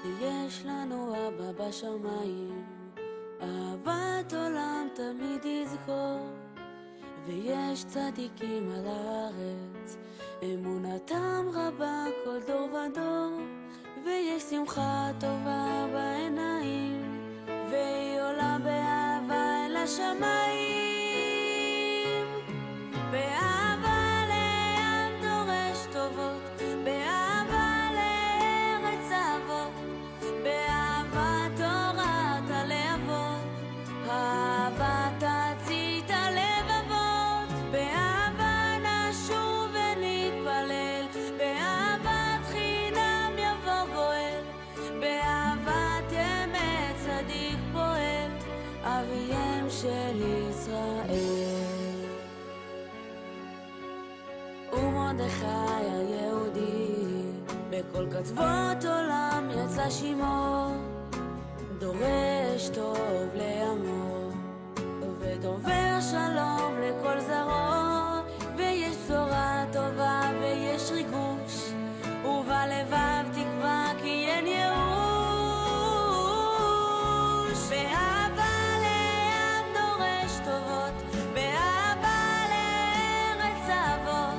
יש לנו אבא בשמיים, אהבת עולם תמיד יזכור, ויש צדיקים על הארץ, אמונתם רבה כל דור ודור, ויש שמחה טובה בעיניים, והיא עולה באהבה אל השמיים. באהבה לעם דורש טובות, באהבה לארץ אבות, באהבת תורת הלבבות, אהבה תצית הלבבות, באהבה נשוב ונתפלל, באהבת חינם יבוא גואל, באהבת אמת צדיק פועל, אביהם של ישראל. ומרדכי היהודי, בכל קצוות עולם יצא שמו, דורש טוב לעמו, ודובר שלום לכל זרוע, ויש בשורה טובה ויש ריגוש, ובלבב תקווה כי אין ייאוש. באהבה לעם דורש טובות, באהבה לארץ אבות,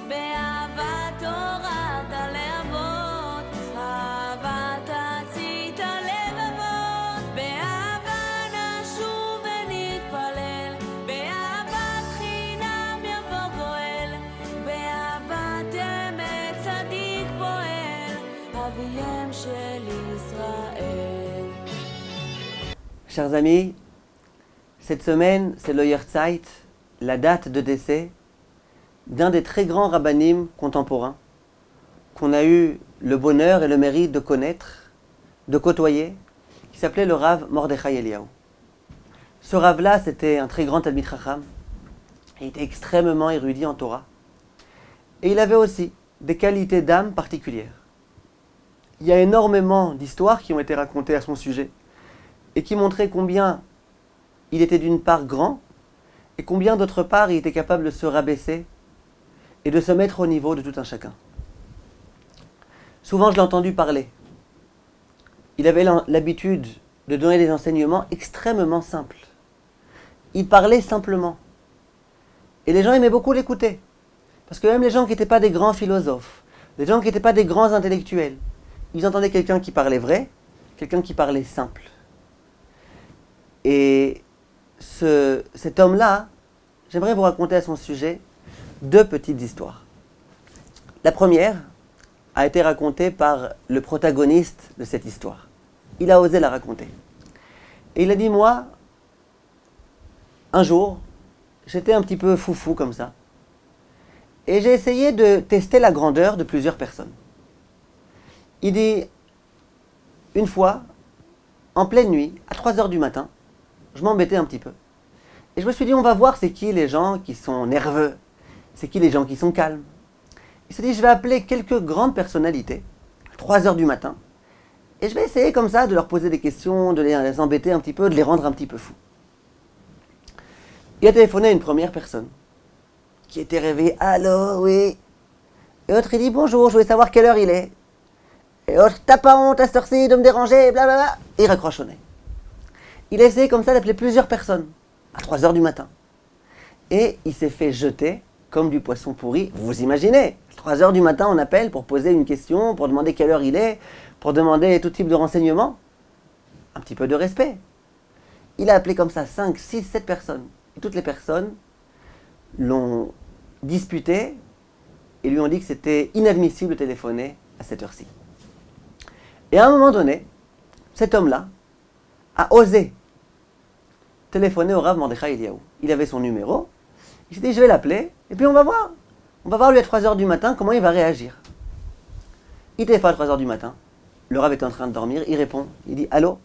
באהבת תורת הלבבות, אהבת תצית הלבבות, באהבה נשוב ונתפלל, באהבת חינם יבוא גואל, באהבת אמת צדיק פועל, אביהם של ישראל. Chers amis, cette semaine, c'est le Yahrzeit, la date de décès d'un des très grands rabbanim contemporains qu'on a eu le bonheur et le mérite de connaître, de côtoyer, qui s'appelait le Rav Mordechai Eliyahu. Ce Rav-là, c'était un très grand Talmid Chacham, il était extrêmement érudit en Torah, et il avait aussi des qualités d'âme particulières. Il y a énormément d'histoires qui ont été racontées à son sujet, et qui montraient combien il était d'une part grand, et combien d'autre part il était capable de se rabaisser et de se mettre au niveau de tout un chacun. Souvent je l'ai entendu parler. Il avait l'habitude de donner des enseignements extrêmement simples. Il parlait simplement. Et les gens aimaient beaucoup l'écouter. Parce que même les gens qui n'étaient pas des grands philosophes, les gens qui n'étaient pas des grands intellectuels, ils entendaient quelqu'un qui parlait vrai, quelqu'un qui parlait simple. Et cet homme-là, j'aimerais vous raconter à son sujet deux petites histoires. La première a été racontée par le protagoniste de cette histoire. Il a osé la raconter. Et il a dit, moi, un jour, j'étais un petit peu foufou comme ça. Et j'ai essayé de tester la grandeur de plusieurs personnes. Il dit, une fois, en pleine nuit, à 3 heures du matin, je m'embêtais un petit peu. Et je me suis dit, on va voir c'est qui les gens qui sont nerveux, c'est qui les gens qui sont calmes. Il s'est dit, je vais appeler quelques grandes personnalités, à 3 heures du matin, et je vais essayer comme ça de leur poser des questions, de les embêter un petit peu, de les rendre un petit peu fous. Il a téléphoné à une première personne, qui était réveillée, allô, oui. Et l'autre, il dit, bonjour, je voulais savoir quelle heure il est. Et l'autre, t'as pas honte à cette heure-ci de me déranger, blablabla. Et il raccroche au nez. Il a essayé comme ça d'appeler plusieurs personnes, à 3 heures du matin. Et il s'est fait jeter comme du poisson pourri. Vous imaginez, à 3 heures du matin, on appelle pour poser une question, pour demander quelle heure il est, pour demander tout type de renseignements. Un petit peu de respect. Il a appelé comme ça 5, 6, 7 personnes. Et toutes les personnes l'ont disputé et lui ont dit que c'était inadmissible de téléphoner à cette heure-ci. Et à un moment donné, cet homme-là a osé téléphoner au Rav Mordechai Eliyahu. Il avait son numéro. Il s'est dit, je vais l'appeler, et puis on va voir. On va voir lui à 3 heures du matin comment il va réagir. Il téléphone à 3 heures du matin. Le Rav est en train de dormir. Il répond. Il dit, allô?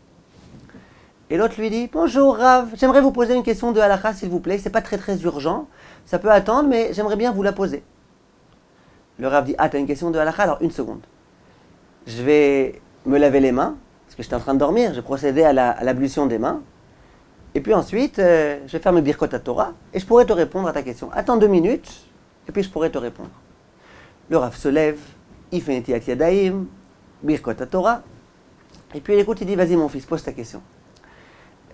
Et l'autre lui dit, bonjour Rav, j'aimerais vous poser une question de halakha s'il vous plaît. C'est pas très très urgent. Ça peut attendre, mais j'aimerais bien vous la poser. Le Rav dit, ah, t'as une question de halakha? Alors, une seconde. Je vais me laver les mains, parce que j'étais en train de dormir. J'ai procédé à l'ablution des mains. Et puis ensuite, je vais faire mes birkot à Torah et je pourrai te répondre à ta question. Attends 2 minutes et puis je pourrai te répondre. Le Rav se lève, il fait Netilat Yadayim, birkot à Torah. Et puis il écoute, il dit, vas-y mon fils, pose ta question.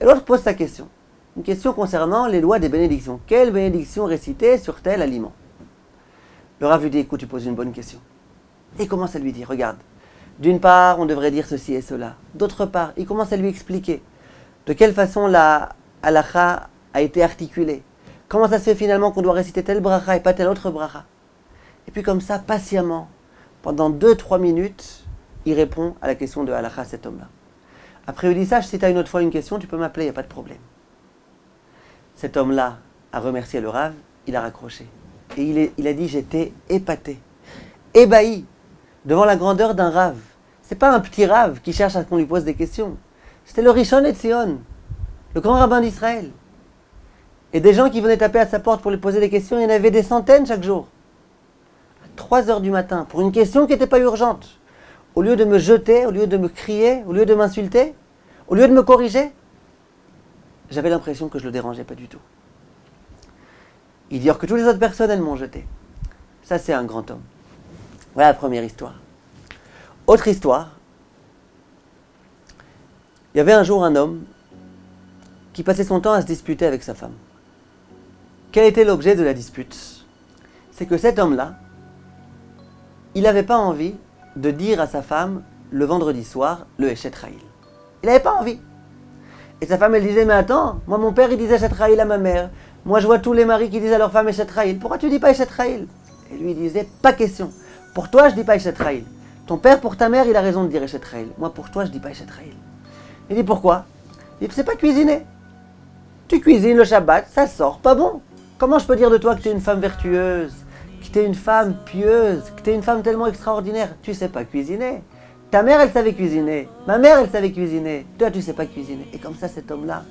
Et l'autre pose sa question. Une question concernant les lois des bénédictions. Quelle bénédiction réciter sur tel aliment? Le Rav lui dit, écoute, tu poses une bonne question. Et il commence à lui dire, regarde, d'une part, on devrait dire ceci et cela. D'autre part, il commence à lui expliquer de quelle façon la halakha a été articulée. Comment ça se fait finalement qu'on doit réciter tel bracha et pas tel autre bracha. Et puis comme ça, patiemment, pendant 2-3 minutes, il répond à la question de halakha à cet homme-là. Après, il dit ça, si tu as une autre fois une question, tu peux m'appeler, il n'y a pas de problème. Cet homme-là a remercié le Rav, il a raccroché. Et il a dit, j'étais épaté, ébahi, devant la grandeur d'un Rav. C'est pas un petit Rav qui cherche à ce qu'on lui pose des questions. C'était le Rishon LeZion, le grand rabbin d'Israël. Et des gens qui venaient taper à sa porte pour lui poser des questions, il y en avait des centaines chaque jour. À 3 heures du matin, pour une question qui n'était pas urgente. Au lieu de me jeter, au lieu de me crier, au lieu de m'insulter, au lieu de me corriger, j'avais l'impression que je le dérangeais pas du tout. Il dit que toutes les autres personnes, elles m'ont jeté. Ça, c'est un grand homme. Voilà la première histoire. Autre histoire. Il y avait un jour un homme qui passait son temps à se disputer avec sa femme. Quel était l'objet de la dispute? C'est que cet homme-là, il n'avait pas envie de dire à sa femme le vendredi soir le Eshet Chayil. Il n'avait pas envie. Et sa femme, elle disait, mais attends, moi mon père il disait Eshet Chayil à ma mère. Moi je vois tous les maris qui disent à leur femme Eshet Chayil. Pourquoi tu dis pas Eshet Chayil? Et lui il disait, pas question. Pour toi je dis pas Eshet Chayil. Ton père pour ta mère il a raison de dire Eshet Chayil. Moi pour toi je dis pas Eshet Chayil. Il dit pourquoi? Il dit, c'est pas cuisiner. Tu cuisines le Shabbat, ça sort pas bon. Comment je peux dire de toi que tu es une femme vertueuse, que tu es une femme pieuse, que tu es une femme tellement extraordinaire? Tu sais pas cuisiner. Ta mère, elle savait cuisiner. Ma mère, elle savait cuisiner. Toi, tu sais pas cuisiner. Et comme ça, cet homme-là,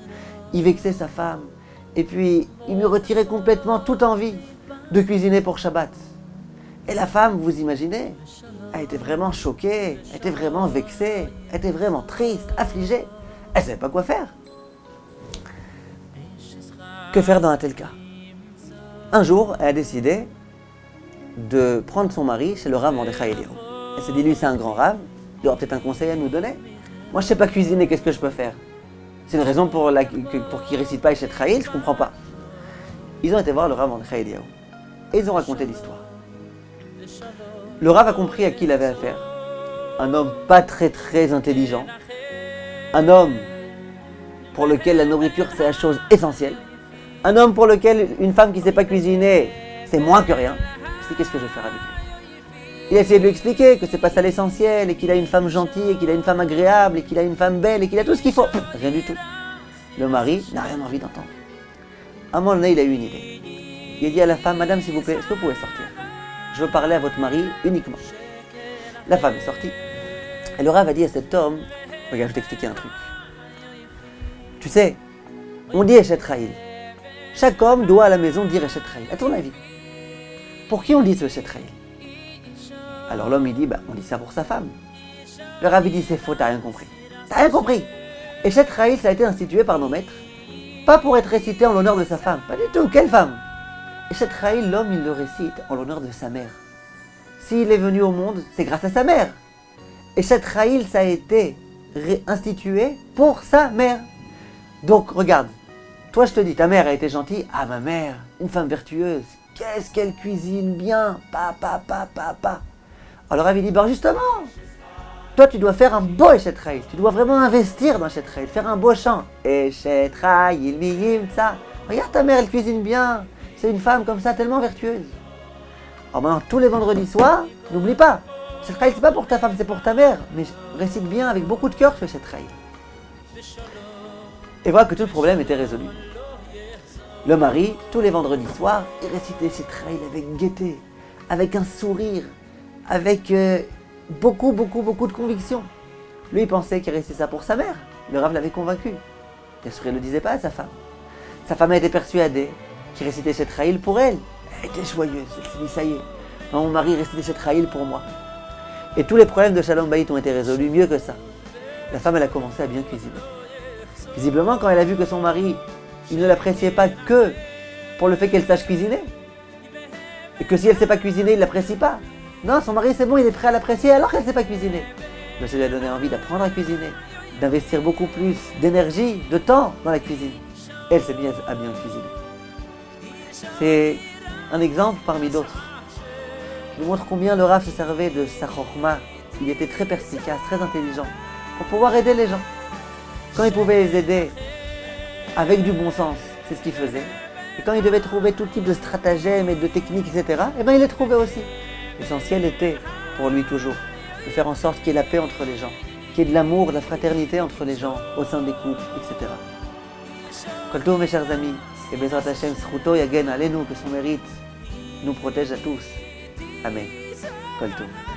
il vexait sa femme. Et puis, il lui retirait complètement toute envie de cuisiner pour Shabbat. Et la femme, vous imaginez, elle était vraiment choquée, elle était vraiment vexée, elle était vraiment triste, affligée. Elle savait pas quoi faire. Que faire dans un tel cas? Un jour, elle a décidé de prendre son mari chez le Rav Mordechai Eliyahu. Elle s'est dit, lui, c'est un grand Rav, il aura peut-être un conseil à nous donner. Moi, je sais pas cuisiner, qu'est-ce que je peux faire? C'est une raison pour qu'il récite pas Eshet Chayil, je comprends pas. Ils ont été voir le Rav Mordechai Eliyahu et ils ont raconté l'histoire. Le Rav a compris à qui il avait affaire. Un homme pas très très intelligent, un homme pour lequel la nourriture c'est la chose essentielle. Un homme pour lequel une femme qui ne sait pas cuisiner, c'est moins que rien. C'est qu'est-ce que je vais faire avec lui? Il a essayé de lui expliquer que c'est pas ça l'essentiel, et qu'il a une femme gentille, et qu'il a une femme agréable, et qu'il a une femme belle, et qu'il a tout ce qu'il faut. Rien du tout. Le mari n'a rien envie d'entendre. À un moment donné, il a eu une idée. Il a dit à la femme, madame, s'il vous plaît, est-ce que vous pouvez sortir? Je veux parler à votre mari uniquement. La femme est sortie. Et le Rav a dit à cet homme, regarde, je vais t'expliquer un truc. Tu sais, on dit Eshet Chayil. Chaque homme doit à la maison dire Eshet Chayil. À ton avis, pour qui on dit ce Eshet Chayil? Alors l'homme il dit, on dit ça pour sa femme. Le Rav dit, c'est faux, t'as rien compris. T'as rien compris. Eshet Chayil, ça a été institué par nos maîtres, pas pour être récité en l'honneur de sa femme. Pas du tout, quelle femme? Eshet Chayil, l'homme il le récite en l'honneur de sa mère. S'il est venu au monde, c'est grâce à sa mère. Eshet Chayil, ça a été institué pour sa mère. Donc regarde, toi je te dis, ta mère a été gentille. Ah, ma mère, une femme vertueuse, qu'est-ce qu'elle cuisine bien, pa. Alors Rav dit, justement, toi tu dois faire un beau Eshet Chayil, tu dois vraiment investir dans Eshet Chayil, faire un beau chant. Eshet Chayil miyim tsa. Regarde ta mère, elle cuisine bien, c'est une femme comme ça, tellement vertueuse. Alors maintenant, tous les vendredis soirs, n'oublie pas, Eshet Chayil c'est pas pour ta femme, c'est pour ta mère, mais récite bien avec beaucoup de cœur ce Eshet Chayil. Et voilà que tout le problème était résolu. Le mari, tous les vendredis soirs, il récitait Eshet Chayil avec gaieté, avec un sourire, avec beaucoup de conviction. Lui, il pensait qu'il récitait ça pour sa mère. Le Rav l'avait convaincu. Bien sûr, il ne le disait pas à sa femme. Sa femme a été persuadée qu'il récitait Eshet Chayil pour elle. Elle était joyeuse, elle s'est dit, ça y est, mon mari récitait Eshet Chayil pour moi. Et tous les problèmes de Shalom Bayit ont été résolus, mieux que ça. La femme, elle a commencé à bien cuisiner. Visiblement, quand elle a vu que son mari, il ne l'appréciait pas que pour le fait qu'elle sache cuisiner, et que si elle ne sait pas cuisiner, il ne l'apprécie pas. Non, son mari, c'est bon, il est prêt à l'apprécier alors qu'elle ne sait pas cuisiner. Ben, ça lui a donné envie d'apprendre à cuisiner, d'investir beaucoup plus d'énergie, de temps dans la cuisine. Elle s'est mise à bien cuisiner. C'est un exemple parmi d'autres qui nous montre combien le Rav se servait de sa chorma. Il était très perspicace, très intelligent, pour pouvoir aider les gens. Quand il pouvait les aider avec du bon sens, c'est ce qu'il faisait. Et quand il devait trouver tout type de stratagèmes et de techniques, etc., eh ben il les trouvait aussi. L'essentiel était, pour lui toujours, de faire en sorte qu'il y ait la paix entre les gens, qu'il y ait de l'amour, de la fraternité entre les gens, au sein des couples, etc. Kol tov, mes chers amis, et Bezrat Hashem, Zchuto Yagen Aleinu, que son mérite nous protège à tous. Amen. Kol tov.